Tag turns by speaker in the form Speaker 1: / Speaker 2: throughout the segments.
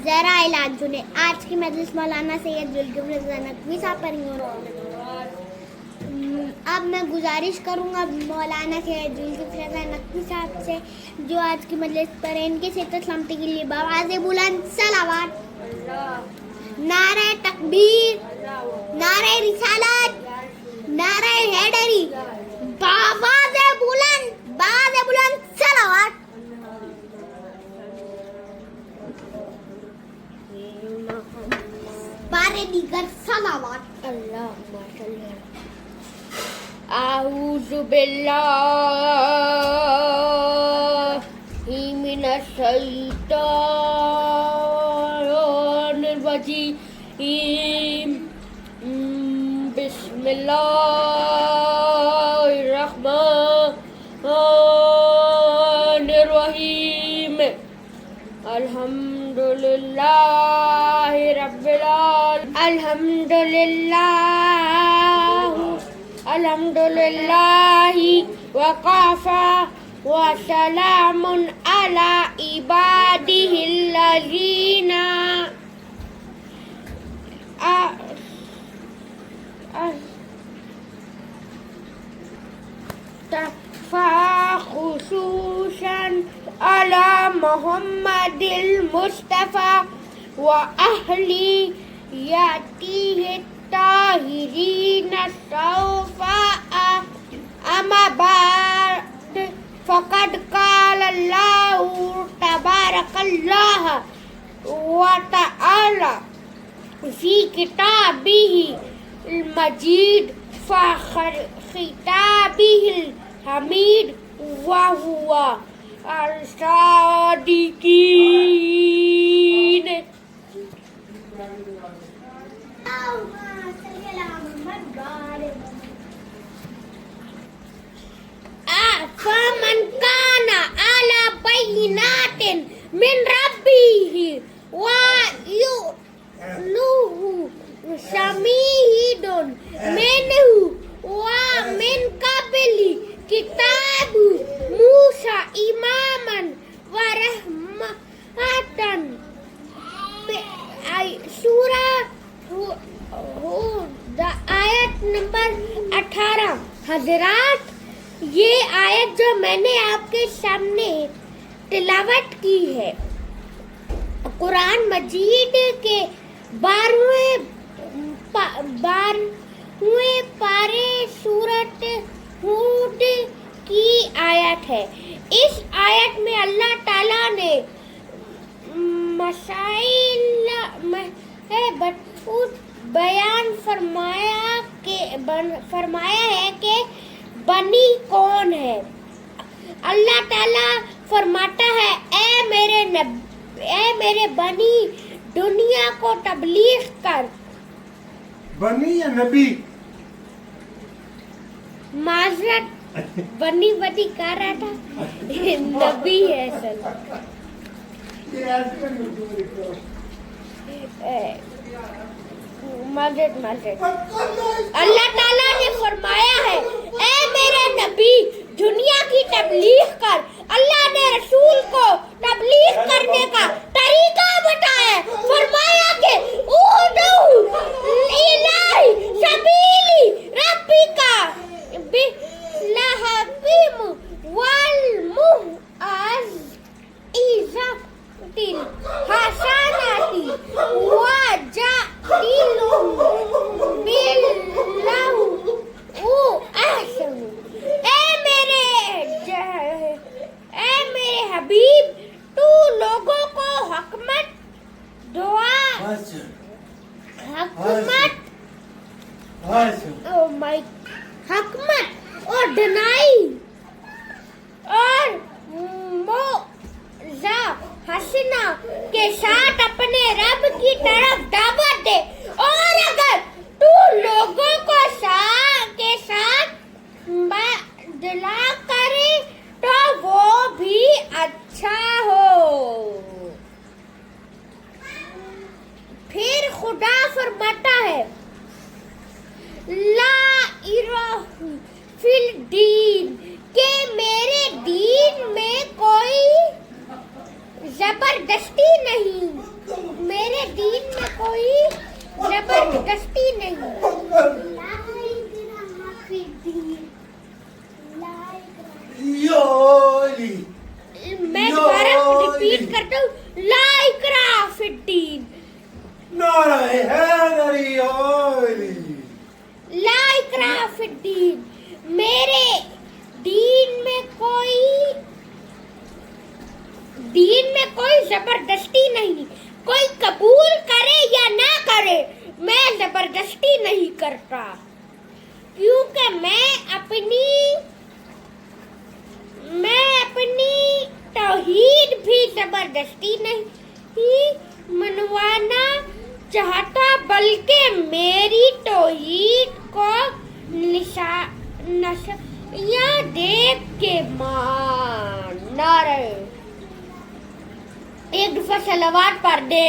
Speaker 1: ذرا اعلان سنیں. آج کی مجلس مولانا سید ذوالکفل رضا نقوی صاحب پر اب میں گزارش کروں گا مولانا سید ذوالکفل رضا نقوی صاحب سے جو آج کی مجلس پر ان کی صحت و سلامتی کے لیے بآواز بلند صلوات. نعرہ تکبیر، نعرہ رسالت، نعرہ حیدری، بآواز بلند صلوات. بارے دیگر صلوات.
Speaker 2: اعوذ باللہ من الشیطان الرجیم. بسم اللہ الرحمن الرحیم. الحمدللہ رب العالمین. الحمدللہ وقفا وسلام علی عبادہ الذین اصطفیٰ خصوصاً علی محمد المصطفیٰ وأہلیتہ الطاہرین الصفاء. اما بعد فقد قال اللہ تبارک اللہ وتعالی فی کتابہ المجید فخطابہ الحمید وہو الصادقین. فمن كان على بينات من ربه ويؤمنه شهيد منه ومن قبل كتاب موسى إماما ورحمة. سورہ ہود آیت نمبر 18. حضرات، یہ آیت جو میں نے آپ کے سامنے تلاوت کی ہے قرآن مجید کے 12ویں پارے سورۃ ہود کی آیت ہے. اس آیت میں اللہ تعالیٰ نے مسائل بیان فرمایا ہے کہ بنی کون ہے. اللہ تعالیٰ فرماتا ہے اے میرے بنی دنیا کو تبلیغ کر.
Speaker 3: بنی یا نبی؟
Speaker 2: معذرت، بنی کہہ رہا تھا نبی ہے اصل. اللہ تعالیٰ نے فرمایا ہے اے میرے نبی دنیا کی تبلیغ کر. اللہ نے رسول کو تبلیغ کرنے کا طریقہ بتایا. فرمایا کہ ادعو الی سبیل ربک بالحکمۃ والموعظۃ الحسنۃ وجادلہم باللتی ہی احسن. اے میرے حبیب، تو لوگوں کو حکمت اور ڈنائی اور موعظہ حسنہ کے ساتھ اپنے رب کی طرف دعوت دے. اور اگر تو لوگوں کو کے ساتھ بدلا کرے تو وہ بھی اچھا ہو. پھر خدا فرماتا ہے لا اکراہ فی الدین کہ میرے دین میں کوئی زبردستی نہیں. کوئی قبول کرے یا نہ کرے میں زبردستی نہیں کرتا، کیونکہ میں اپنی توحید بھی زبردستی نہیں منوانا چاہتا، بلکہ میری توحید کو نشانیاں دیکھ کے ماننا رہے۔ ایک دفعہ صلوات پڑھ دے،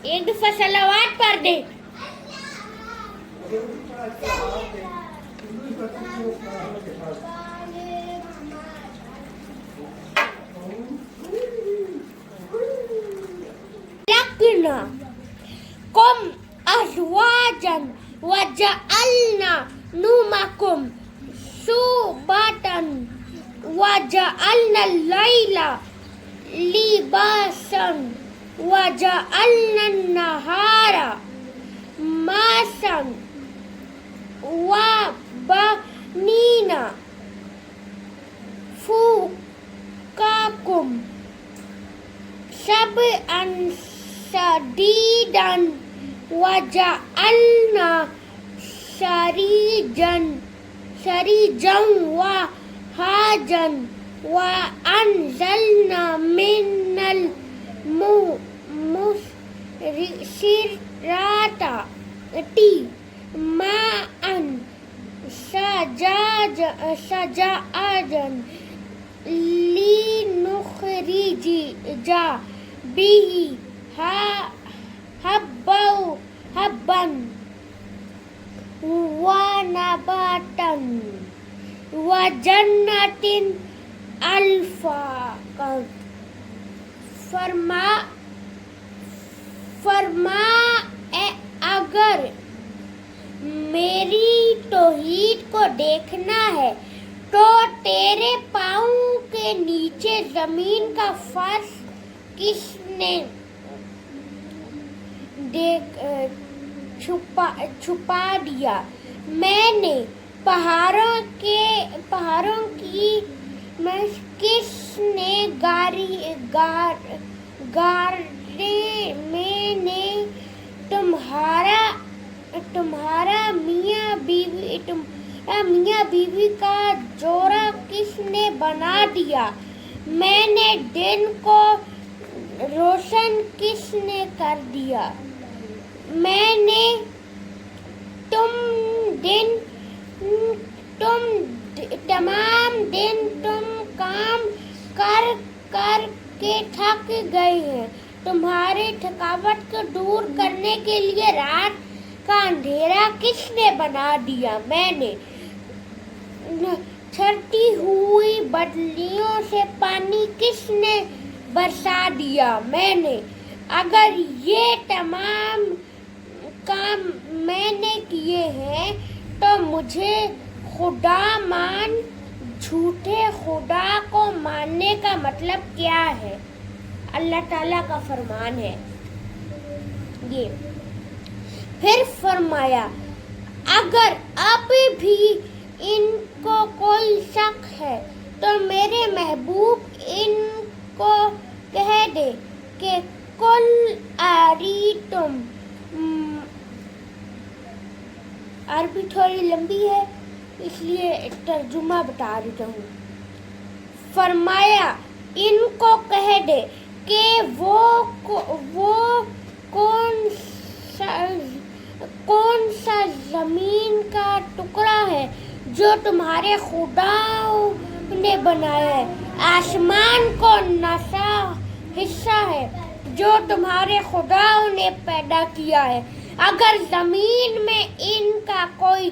Speaker 2: ایک دفعہ صلوات پڑھ دے۔ لَكُمْ أَزْوَاجًا وَجَعَلْنَا نَوْمَكُمْ سُبَاتًا وَجَعَلْنَا اللَّيْلَ لِبَاسًا وَجَعَلْنَا النَّهَارَ مَعَاشًا وَبَنِينَ فَوْقَكُمْ سَبْعًا شَدِيدًا وَجَعَلْنَا سَرِيجًا وَهَاجًا وَأَنزَلْنَا مِنَ الْمُعْصِرَاتِ مَاءً ثَجَاجًا لِنُخْرِجَ بِهِ حَبًّا وَنَبَاتًا وَجَنَّاتٍ أَلْفَافًا۔ فرمایا اگر میری توحید کو دیکھنا ہے تو تیرے پاؤں کے نیچے زمین کا فرش کس نے چھپا دیا؟ میں نے پہاڑوں کی کس نے گاڑے؟ میں نے تمہارا میاں بیوی کا جوڑا کس نے بنا دیا؟ میں نے دن کو روشن کس نے کر دیا؟ میں نے تمام دن تم کام کر کے تھک گئے ہیں، تمہاری تھکاوٹ کو دور کرنے کے لیے رات کا اندھیرا کس نے بنا دیا؟ میں نے چھڑتی ہوئی بادلوں سے پانی کس نے برسا دیا؟ میں نے اگر یہ تمام کام میں نے کیے ہیں تو مجھے خدا مان، جھوٹے خدا کو ماننے کا مطلب کیا ہے؟ اللہ تعالیٰ کا فرمان ہے یہ۔ پھر فرمایا اگر اب بھی ان کو کوئی شک ہے تو میرے محبوب ان کو کہہ دے کہ کل اریتم، عربی تھوڑی لمبی ہے اس لیے ترجمہ بتا دیتا ہوں۔ فرمایا ان کو کہہ دے کہ وہ کون سا زمین کا ٹکڑا ہے جو تمہارے خداؤں نے بنایا ہے، آسمان کو نسا حصہ ہے جو تمہارے خداؤں نے پیدا کیا ہے۔ اگر زمین میں ان کا کوئی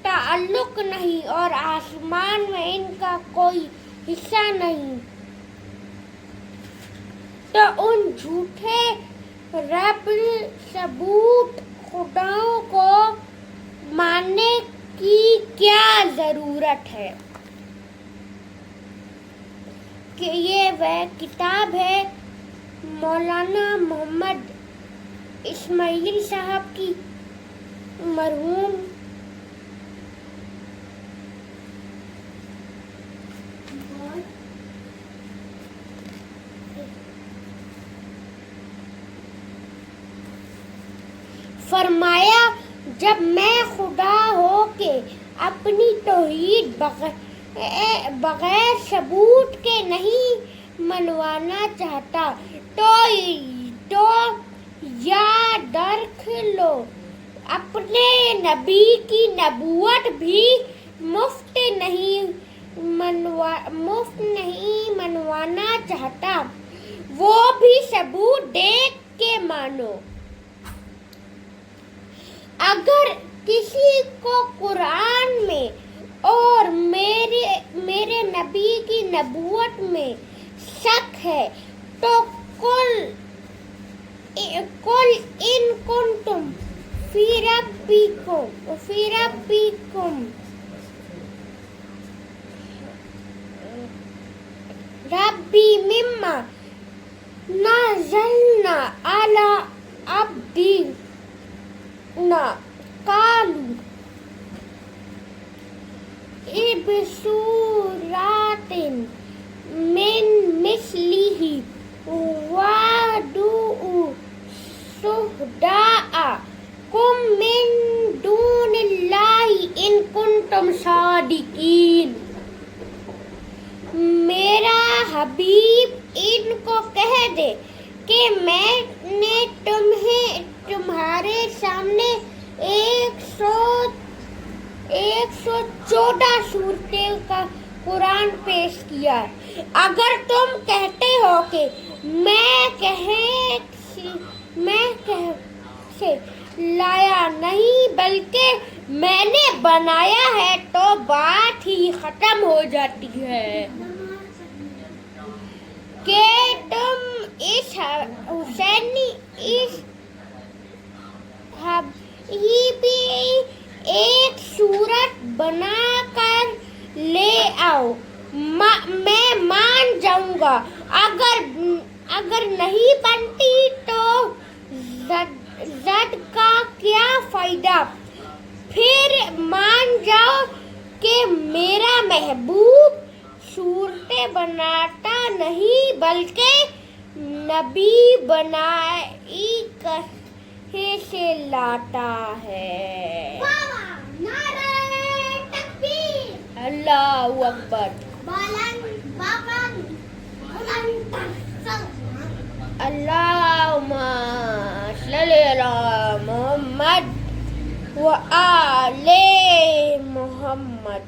Speaker 2: تعلق نہیں اور آسمان میں ان کا کوئی حصہ نہیں تو ان جھوٹے رب ثبوت خداؤں کو ماننے کی کیا ضرورت ہے؟ کہ یہ وہ کتاب ہے مولانا محمد اسماعیل صاحب کی، مرحوم فرمایا جب میں خدا ہو کے اپنی توحید بغیر ثبوت کے نہیں منوانا چاہتا تو یاد رکھ لو اپنے نبی کی نبوت بھی مفت نہیں منوانا چاہتا، وہ بھی ثبوت دیکھ کے مانو۔ اگر کسی کو قرآن میں اور میرے نبی کی نبوت میں شک ہے تو قل ان کنتم فی ربکم ربی مما نزلنا علی عبدنا قالوا بسورة من مثله وادعوا شهداءكم من دون الله إن كنتم صادقين۔ میرا حبیب ان کو کہہ دے کہ میں نے تمہارے سامنے 114 صورتیں کا قرآن پیش کیا۔ اگر تم کہتے ہو کہ میں سے لایا نہیں بلکہ میں نے بنایا ہے تو بات ہی ختم ہو جاتی ہے کہ تم اس حسینی ہی بھی ایک صورت بنا کر لے آؤ، میں مان جاؤں گا۔ اگر نہیں بنتی تو زد کا کیا فائدہ، پھر مان جاؤ کہ میرا محبوب صورتیں بناتا نہیں بلکہ نبی بنائی کہے سے لاتا ہے۔ اللہ اکبر۔ اللہم صلی علی محمد وآل محمد۔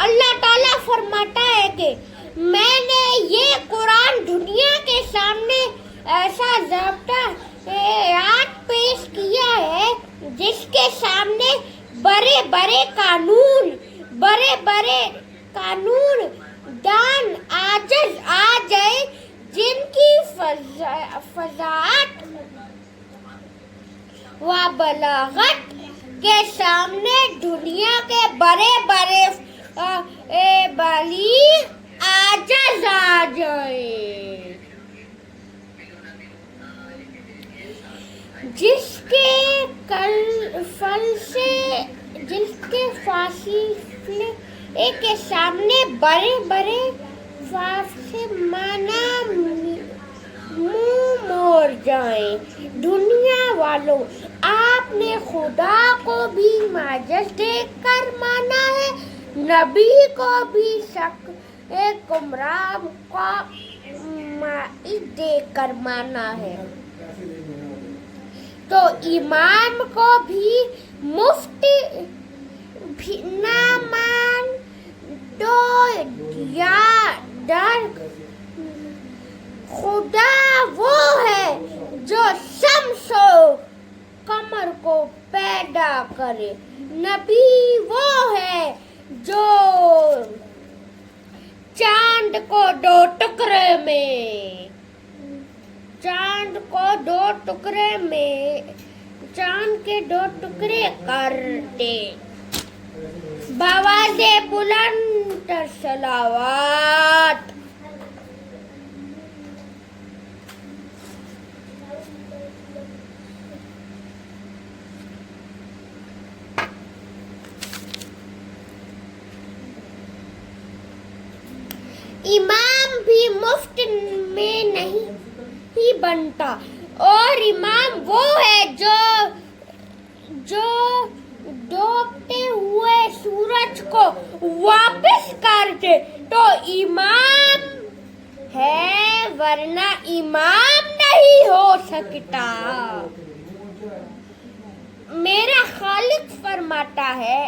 Speaker 2: اللہ تعالیٰ فرماتا ہے کہ میں نے یہ قرآن دنیا کے سامنے ایسا ضابطہ پیش کیا ہے جس کے سامنے بڑے بڑے قانون دان عاجز آ جائے، جن کی فضاحت و بلاغت کے سامنے دنیا کے بڑے بالیغ عاجز آ جائے۔ جس کے فاصلے کے سامنے بڑے فاصلے مانا منہ موڑ جائیں۔ دنیا والوں، آپ نے خدا کو بھی معجز دیکھ کر مانا ہے، نبی کو بھی شک گمراہ کا مائع دیکھ کر مانا ہے، تو امام کو بھی مفت نہ مان تو یاد رکھ خدا وہ ہے جو شمس و قمر کو پیدا کرے، نبی وہ ہے جو چاند کے دو ٹکڑے کر دے۔ بآواز بلند تر صلوات۔ امام بھی مفت میں نہیں بنتا، اور امام وہ ہے جو ڈوبتے ہوئے سورج کو واپس کر دے تو امام ہے، ورنہ امام نہیں ہو سکتا۔ میرا خالق فرماتا ہے،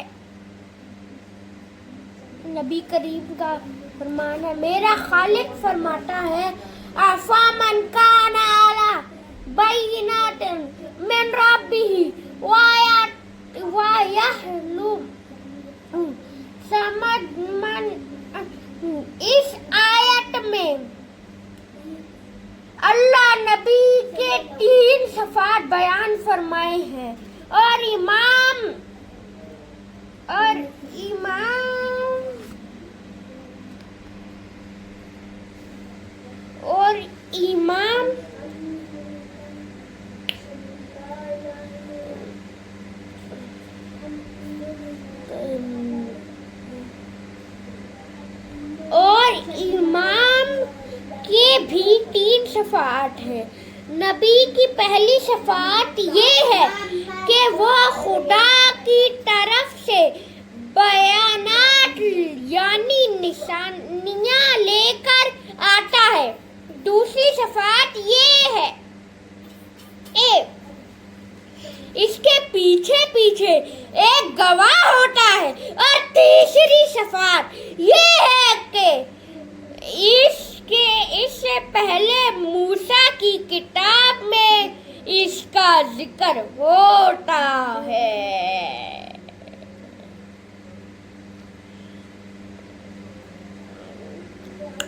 Speaker 2: نبی کریم کا فرمان ہے، میرا خالق فرماتا ہے افامن کان علی بینات من ربہ ویحلم سمجھ من۔ اس آیت میں اللہ نبی کے 3 صفات بیان فرمائے ہیں اور امام کے بھی 3 صفات ہیں۔ نبی کی پہلی صفات یہ ہے کہ وہ خدا کی طرف سے بیانات یعنی نشانیاں لے کر آتا ہے۔ دوسری صفات یہ ہے اس کے پیچھے پیچھے ایک گواہ ہوتا ہے، اور تیسری صفات یہ ہے کہ اس سے پہلے موسیٰ کی کتاب میں اس کا ذکر ہوتا ہے۔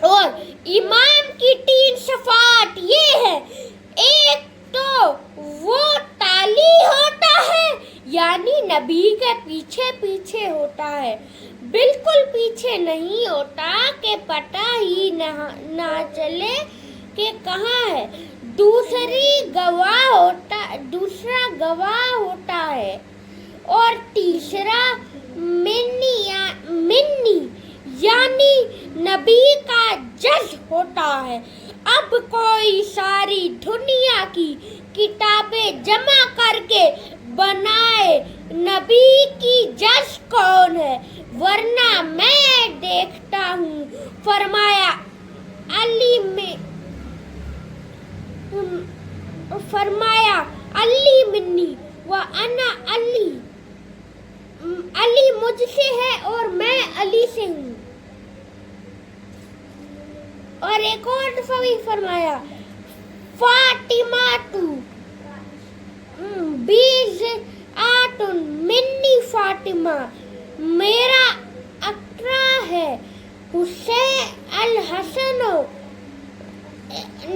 Speaker 2: اور امام کی 3 صفات یہ ہے، ایک تو وہ تالی ہوتا ہے یعنی نبی کے پیچھے پیچھے ہوتا ہے، بالکل پیچھے نہیں ہوتا کہ پتہ ہی نہ چلے کہ کہاں ہے۔ دوسرا گواہ ہوتا ہے، اور تیسرا منی یعنی نبی کا جز ہوتا ہے۔ اب کوئی ساری دنیا کی کتابیں جمع کر کے بنائے نبی کی جز کون ہے، ورنہ میں دیکھتا ہوں۔ فرمایا علی منی وانا علی مجھ سے ہے اور میں علی سے ہوں۔ اور ایک اور دفعہ بھی فرمایا فاطمہ بیضعۃ منی، فاطمہ میرا اقرا ہے، حسین الحسن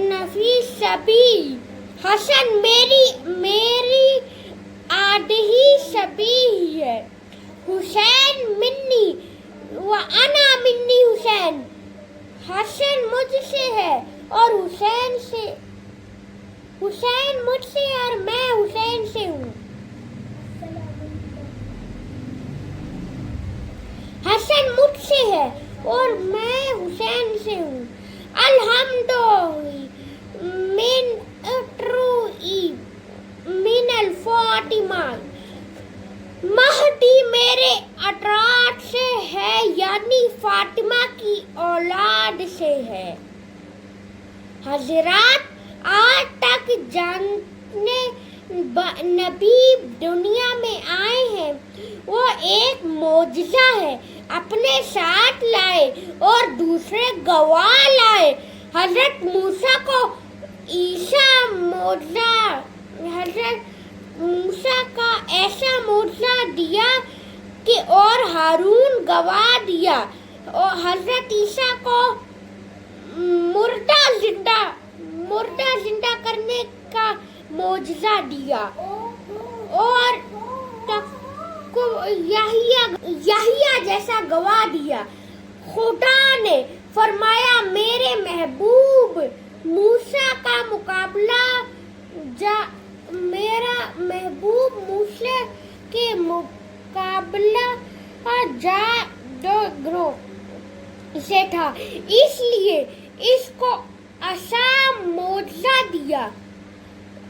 Speaker 2: نفیس سبی، حسن میری آدھی سبی ہے، حسین منی وانا منی حسین، حسن مجھ سے ہے اور حسین مجھ سے اور میں حسین سے ہوں۔ حسن مجھ سے ہے اور میں حسین سے ہوں۔ الحمد من اٹروئی من الفاطمہ، مہدی میرے اطراف سے ہے یعنی فاطمہ کی اولاد سے ہے۔ حضرات، آج تک جتنے نبی دنیا میں آئے ہیں وہ ایک معجزہ ہے اپنے ساتھ لائے اور دوسرے گواہ لائے۔ حضرت موسیٰ کو حضرت موسیٰ کا ایسا معجزہ دیا کہ اور ہارون گواہ دیا، اور حضرت عیسیٰ کو مردہ زندہ کرنے کا معجزہ دیا، اور یحییٰ جیسا گواہ دیا۔ خدا نے فرمایا میرے محبوب موسیٰ کا مقابلہ میرا محبوب موسیٰ کے مقابلہ جادوگروں سے تھا، اس لیے اس کو عصا معجزہ دیا۔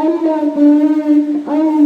Speaker 1: Allah